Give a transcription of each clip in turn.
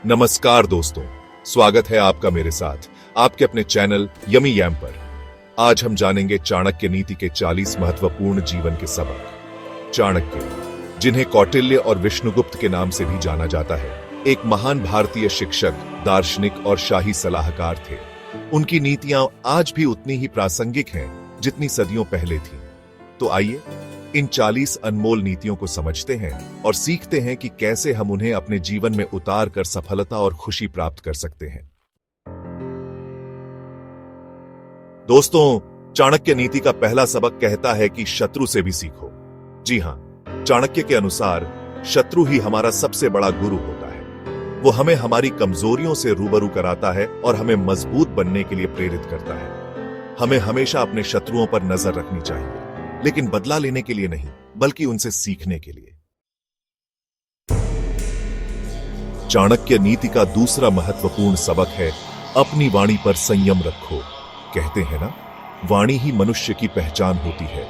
नमस्कार दोस्तों, स्वागत है आपका मेरे साथ आपके अपने चैनल यमी यम पर। आज हम जानेंगे चाणक्य नीति के 40 महत्वपूर्ण जीवन के सबक। चाणक्य, जिन्हें कौटिल्य और विष्णुगुप्त के नाम से भी जाना जाता है, एक महान भारतीय शिक्षक, दार्शनिक और शाही सलाहकार थे। उनकी नीतियां आज भी उतनी ही प्रासंगिक हैं जितनी सदियों पहले थीं। तो आइए इन 40 अनमोल नीतियों को समझते हैं और सीखते हैं कि कैसे हम उन्हें अपने जीवन में उतार कर सफलता और खुशी प्राप्त कर सकते हैं। दोस्तों, चाणक्य नीति का पहला सबक कहता है कि शत्रु से भी सीखो। जी हां, चाणक्य के अनुसार शत्रु ही हमारा सबसे बड़ा गुरु होता है। वो हमें हमारी कमजोरियों से रूबरू कराता है और हमें मजबूत बनने के लिए प्रेरित करता है। हमें हमेशा अपने शत्रुओं पर नजर रखनी चाहिए, लेकिन बदला लेने के लिए नहीं, बल्कि उनसे सीखने के लिए। चाणक्य नीति का दूसरा महत्वपूर्ण सबक है अपनी वाणी पर संयम रखो। कहते हैं ना, वाणी ही मनुष्य की पहचान होती है।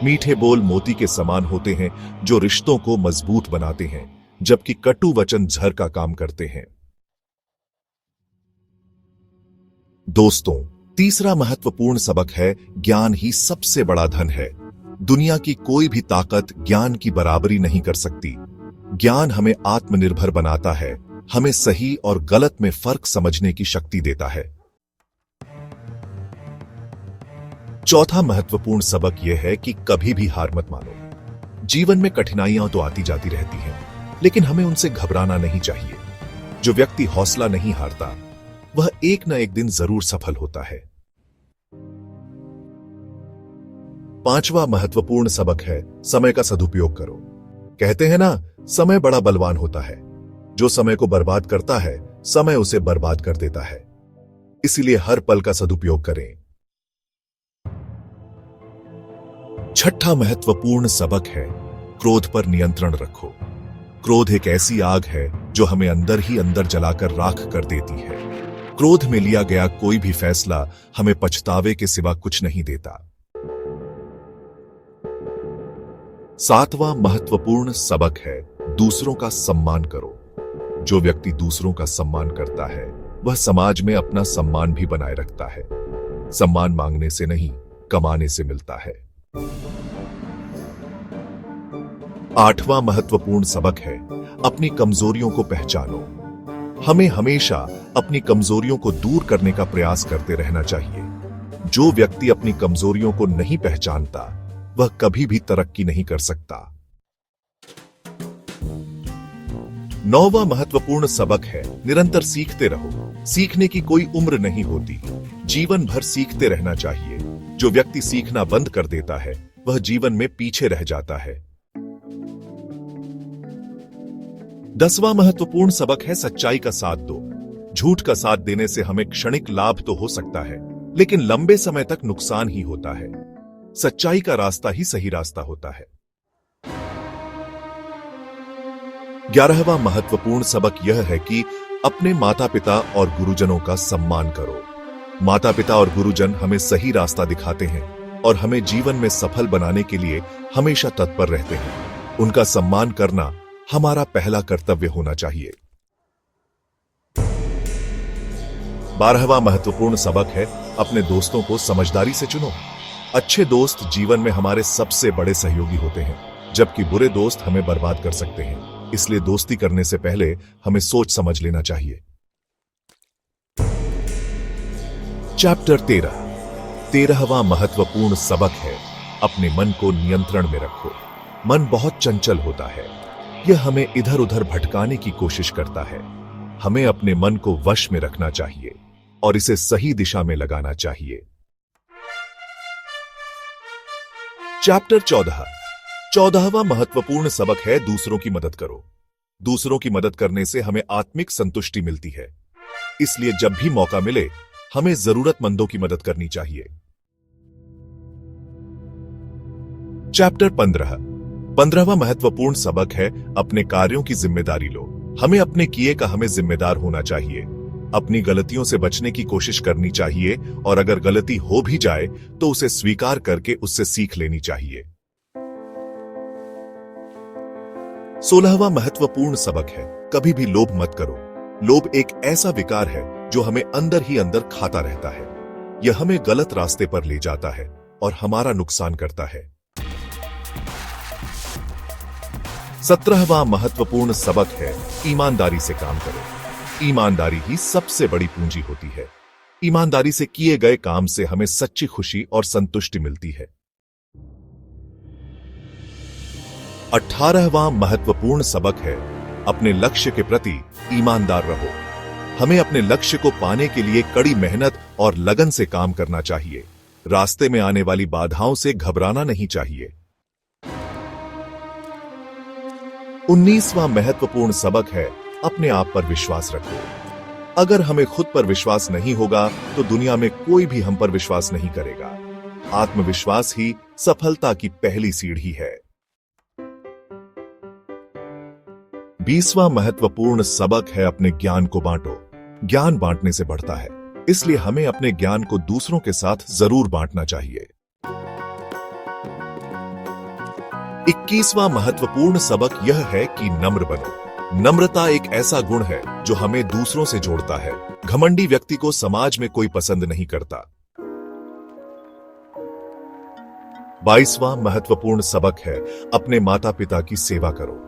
मीठे बोल मोती के समान होते हैं जो रिश्तों को मजबूत बनाते हैं, जबकि कटु वचन जहर का काम करते हैं। दोस्तों, तीसरा महत्वपूर्ण सबक है ज्ञान ही सबसे बड़ा धन है। दुनिया की कोई भी ताकत ज्ञान की बराबरी नहीं कर सकती। ज्ञान हमें आत्मनिर्भर बनाता है, हमें सही और गलत में फर्क समझने की शक्ति देता है। चौथा महत्वपूर्ण सबक यह है कि कभी भी हार मत मानो। जीवन में कठिनाइयां तो आती जाती रहती हैं, लेकिन हमें उनसे घबराना नहीं चाहिए। जो व्यक्ति हौसला नहीं हारता, वह एक न एक दिन जरूर सफल होता है। पांचवा महत्वपूर्ण सबक है समय का सदुपयोग करो। कहते हैं ना, समय बड़ा बलवान होता है। जो समय को बर्बाद करता है, समय उसे बर्बाद कर देता है। इसीलिए हर पल का सदुपयोग करें। छठा महत्वपूर्ण सबक है क्रोध पर नियंत्रण रखो। क्रोध एक ऐसी आग है जो हमें अंदर ही अंदर जलाकर राख कर देती है। क्रोध में लिया गया कोई भी फैसला हमें पछतावे के सिवा कुछ नहीं देता। सातवां महत्वपूर्ण सबक है दूसरों का सम्मान करो। जो व्यक्ति दूसरों का सम्मान करता है, वह समाज में अपना सम्मान भी बनाए रखता है। सम्मान मांगने से नहीं, कमाने से मिलता है। आठवां महत्वपूर्ण सबक है अपनी कमजोरियों को पहचानो। हमें हमेशा अपनी कमजोरियों को दूर करने का प्रयास करते रहना चाहिए। जो व्यक्ति अपनी कमजोरियों को नहीं पहचानता, वह कभी भी तरक्की नहीं कर सकता। नौवां महत्वपूर्ण सबक है निरंतर सीखते रहो। सीखने की कोई उम्र नहीं होती, जीवन भर सीखते रहना चाहिए। जो व्यक्ति सीखना बंद कर देता है, वह जीवन में पीछे रह जाता है। 10वां महत्वपूर्ण सबक है सच्चाई का साथ दो। झूठ का साथ देने से हमें क्षणिक लाभ तो हो सकता है, लेकिन लंबे समय तक नुकसान ही होता है। सच्चाई का रास्ता ही सही रास्ता होता है। 11वां महत्वपूर्ण सबक यह है कि अपने माता पिता और गुरुजनों का सम्मान करो। माता पिता और गुरुजन हमें सही रास्ता दिखाते हैं और हमें जीवन में सफल बनाने के लिए हमेशा तत्पर रहते हैं। उनका सम्मान करना हमारा पहला कर्तव्य होना चाहिए। 12वां महत्वपूर्ण सबक है अपने दोस्तों को समझदारी से चुनो। अच्छे दोस्त जीवन में हमारे सबसे बड़े सहयोगी होते हैं, जबकि बुरे दोस्त हमें बर्बाद कर सकते हैं। इसलिए दोस्ती करने से पहले हमें सोच समझ लेना चाहिए। चैप्टर 13वां महत्वपूर्ण सबक है अपने मन को नियंत्रण में रखो। मन बहुत चंचल होता है, यह हमें इधर उधर भटकाने की कोशिश करता है। हमें अपने मन को वश में रखना चाहिए और इसे सही दिशा में लगाना चाहिए। चैप्टर 14वां महत्वपूर्ण सबक है दूसरों की मदद करो। दूसरों की मदद करने से हमें आत्मिक संतुष्टि मिलती है। इसलिए जब भी मौका मिले, हमें जरूरतमंदों की मदद करनी चाहिए। चैप्टर 15वां महत्वपूर्ण सबक है अपने कार्यों की जिम्मेदारी लो। हमें अपने किए का हमें जिम्मेदार होना चाहिए। अपनी गलतियों से बचने की कोशिश करनी चाहिए और अगर गलती हो भी जाए तो उसे स्वीकार करके उससे सीख लेनी चाहिए। 16वां महत्वपूर्ण सबक है कभी भी लोभ मत करो। लोभ एक ऐसा विकार है जो हमें अंदर ही अंदर खाता रहता है। यह हमें गलत रास्ते पर ले जाता है और हमारा नुकसान करता है। 17वां महत्वपूर्ण सबक है ईमानदारी से काम करो। ईमानदारी ही सबसे बड़ी पूंजी होती है। ईमानदारी से किए गए काम से हमें सच्ची खुशी और संतुष्टि मिलती है। 18वां महत्वपूर्ण सबक है अपने लक्ष्य के प्रति ईमानदार रहो। हमें अपने लक्ष्य को पाने के लिए कड़ी मेहनत और लगन से काम करना चाहिए। रास्ते में आने वाली बाधाओं से घबराना नहीं चाहिए। 19वां महत्वपूर्ण सबक है अपने आप पर विश्वास रखो। अगर हमें खुद पर विश्वास नहीं होगा तो दुनिया में कोई भी हम पर विश्वास नहीं करेगा। आत्मविश्वास ही सफलता की पहली सीढ़ी है। 20वां महत्वपूर्ण सबक है अपने ज्ञान को बांटो। ज्ञान बांटने से बढ़ता है, इसलिए हमें अपने ज्ञान को दूसरों के साथ जरूर बांटना चाहिए। 21वां महत्वपूर्ण सबक यह है कि नम्र बनो। नम्रता एक ऐसा गुण है जो हमें दूसरों से जोड़ता है। घमंडी व्यक्ति को समाज में कोई पसंद नहीं करता। 22वां महत्वपूर्ण सबक है अपने माता पिता की सेवा करो।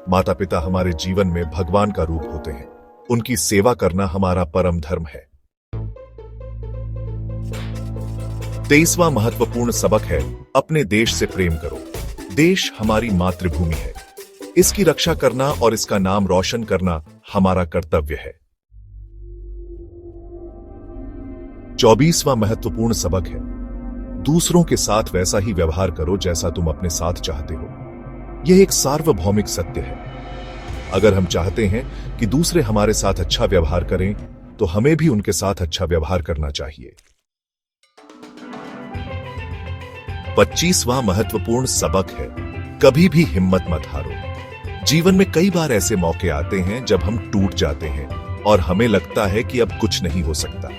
माता पिता हमारे जीवन में भगवान का रूप होते हैं। उनकी सेवा करना हमारा परम धर्म है। 23वां महत्वपूर्ण सबक है अपने देश से प्रेम करो। देश हमारी मातृभूमि है। इसकी रक्षा करना और इसका नाम रोशन करना हमारा कर्तव्य है। 24वां महत्वपूर्ण सबक है दूसरों के साथ वैसा ही व्यवहार करो जैसा तुम अपने साथ चाहते हो। यह एक सार्वभौमिक सत्य है। अगर हम चाहते हैं कि दूसरे हमारे साथ अच्छा व्यवहार करें तो हमें भी उनके साथ अच्छा व्यवहार करना चाहिए। 25वां महत्वपूर्ण सबक है कभी भी हिम्मत मत हारो। जीवन में कई बार ऐसे मौके आते हैं जब हम टूट जाते हैं और हमें लगता है कि अब कुछ नहीं हो सकता,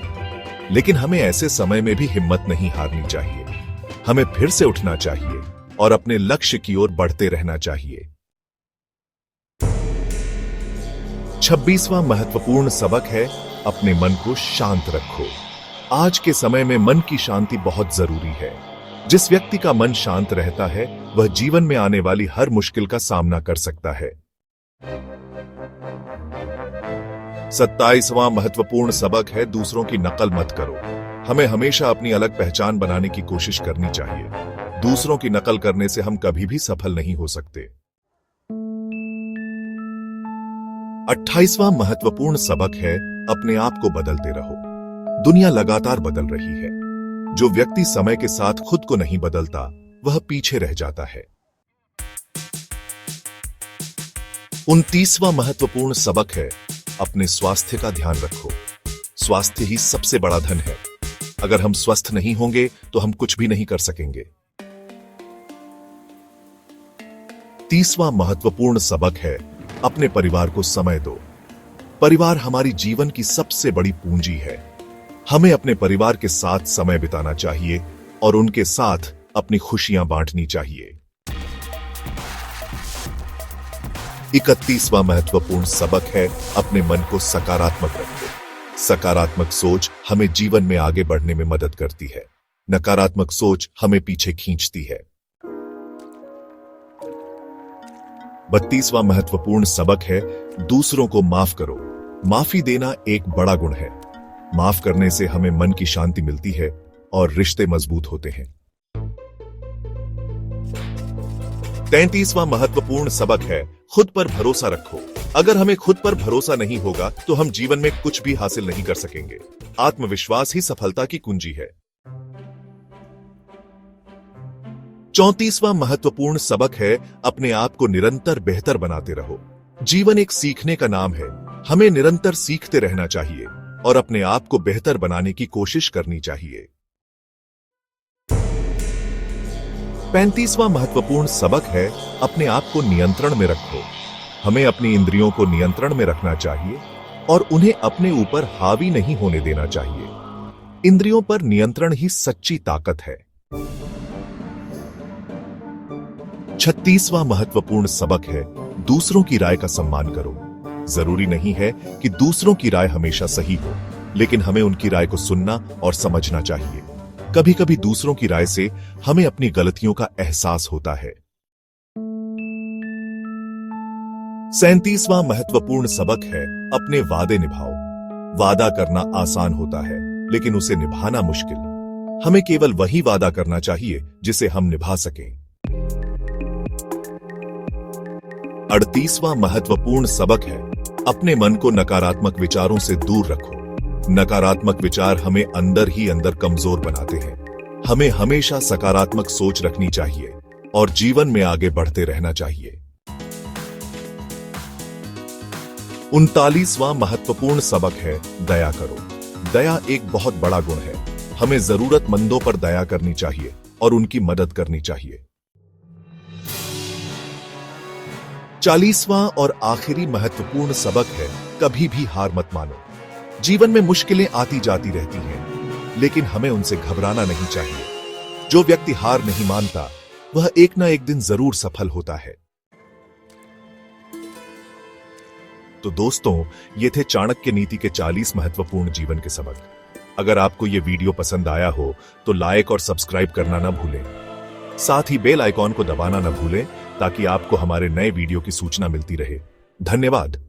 लेकिन हमें ऐसे समय में भी हिम्मत नहीं हारनी चाहिए। हमें फिर से उठना चाहिए और अपने लक्ष्य की ओर बढ़ते रहना चाहिए। 26वां महत्वपूर्ण सबक है अपने मन को शांत रखो। आज के समय में मन की शांति बहुत जरूरी है। जिस व्यक्ति का मन शांत रहता है वह जीवन में आने वाली हर मुश्किल का सामना कर सकता है। 27वां महत्वपूर्ण सबक है दूसरों की नकल मत करो। हमें हमेशा अपनी अलग पहचान बनाने की कोशिश करनी चाहिए। दूसरों की नकल करने से हम कभी भी सफल नहीं हो सकते। 28वां महत्वपूर्ण सबक है अपने आप को बदलते रहो। दुनिया लगातार बदल रही है। जो व्यक्ति समय के साथ खुद को नहीं बदलता वह पीछे रह जाता है। 29वां महत्वपूर्ण सबक है अपने स्वास्थ्य का ध्यान रखो। स्वास्थ्य ही सबसे बड़ा धन है। अगर हम स्वस्थ नहीं होंगे तो हम कुछ भी नहीं कर सकेंगे। 30वां महत्वपूर्ण सबक है अपने परिवार को समय दो। परिवार हमारी जीवन की सबसे बड़ी पूंजी है। हमें अपने परिवार के साथ समय बिताना चाहिए और उनके साथ अपनी खुशियां बांटनी चाहिए। 31वां महत्वपूर्ण सबक है अपने मन को सकारात्मक रखो। सकारात्मक सोच हमें जीवन में आगे बढ़ने में मदद करती है। नकारात्मक सोच हमें पीछे खींचती है। 32वां महत्वपूर्ण सबक है दूसरों को माफ करो। माफी देना एक बड़ा गुण है। माफ करने से हमें मन की शांति मिलती है और रिश्ते मजबूत होते हैं। 33वां महत्वपूर्ण सबक है खुद पर भरोसा रखो। अगर हमें खुद पर भरोसा नहीं होगा तो हम जीवन में कुछ भी हासिल नहीं कर सकेंगे। आत्मविश्वास ही सफलता की कुंजी है। 34वां महत्वपूर्ण सबक है अपने आप को निरंतर बेहतर बनाते रहो। जीवन एक सीखने का नाम है। हमें निरंतर सीखते रहना चाहिए और अपने आप को बेहतर बनाने की कोशिश करनी चाहिए। 35वां महत्वपूर्ण सबक है अपने आप को नियंत्रण में रखो। हमें अपनी इंद्रियों को नियंत्रण में रखना चाहिए और उन्हें अपने ऊपर हावी नहीं होने देना चाहिए। इंद्रियों पर नियंत्रण ही सच्ची ताकत है। 36वां महत्वपूर्ण सबक है दूसरों की राय का सम्मान करो। जरूरी नहीं है कि दूसरों की राय हमेशा सही हो, लेकिन हमें उनकी राय को सुनना और समझना चाहिए। कभी कभी दूसरों की राय से हमें अपनी गलतियों का एहसास होता है। 37वां महत्वपूर्ण सबक है अपने वादे निभाओ। वादा करना आसान होता है, लेकिन उसे निभाना मुश्किल। हमें केवल वही वादा करना चाहिए जिसे हम निभा सकें। 38वां महत्वपूर्ण सबक है अपने मन को नकारात्मक विचारों से दूर रखो। नकारात्मक विचार हमें अंदर ही अंदर कमजोर बनाते हैं। हमें हमेशा सकारात्मक सोच रखनी चाहिए और जीवन में आगे बढ़ते रहना चाहिए। 39वां महत्वपूर्ण सबक है दया करो। दया एक बहुत बड़ा गुण है। हमें जरूरतमंदों पर दया करनी चाहिए और उनकी मदद करनी चाहिए। 40वां और आखिरी महत्वपूर्ण सबक है कभी भी हार मत मानो। जीवन में मुश्किलें आती जाती रहती हैं, लेकिन हमें उनसे घबराना नहीं चाहिए। जो व्यक्ति हार नहीं मानता वह एक ना एक दिन जरूर सफल होता है। तो दोस्तों, ये थे चाणक्य नीति के 40 महत्वपूर्ण जीवन के सबक। अगर आपको ये वीडियो पसंद आया हो तो लाइक और सब्सक्राइब करना ना भूलें। साथ ही बेल आइकॉन को दबाना ना भूलें ताकि आपको हमारे नए वीडियो की सूचना मिलती रहे। धन्यवाद।